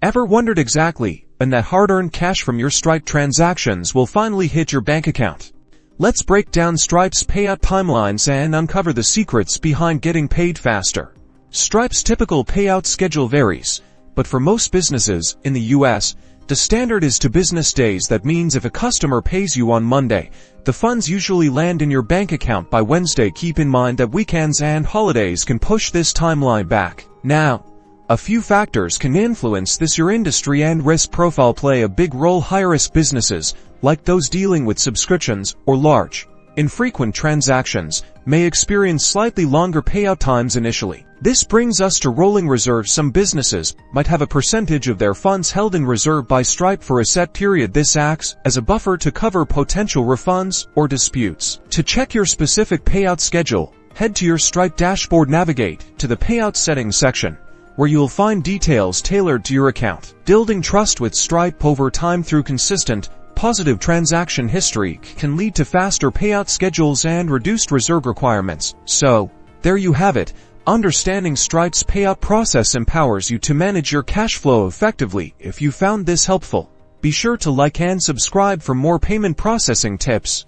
Ever wondered exactly when that hard-earned cash from your Stripe transactions will finally hit your bank account? Let's break down Stripe's payout timelines and uncover the secrets behind getting paid faster. Stripe's typical payout schedule varies, but for most businesses in the US, the standard is 2 business days. That means if a customer pays you on Monday, the funds usually land in your bank account by Wednesday. Keep in mind that weekends and holidays can push this timeline back. Now, a few factors can influence this. Your industry and risk profile play a big role. High-risk businesses, like those dealing with subscriptions or large, infrequent transactions, may experience slightly longer payout times initially. This brings us to rolling reserves. Some businesses might have a percentage of their funds held in reserve by Stripe for a set period. This acts as a buffer to cover potential refunds or disputes. To check your specific payout schedule, head to your Stripe dashboard. Navigate to the Payout Settings section, where you'll find details tailored to your account. Building trust with Stripe over time through consistent, positive transaction history can lead to faster payout schedules and reduced reserve requirements. So, there you have it. Understanding Stripe's payout process empowers you to manage your cash flow effectively. If you found this helpful, be sure to like and subscribe for more payment processing tips.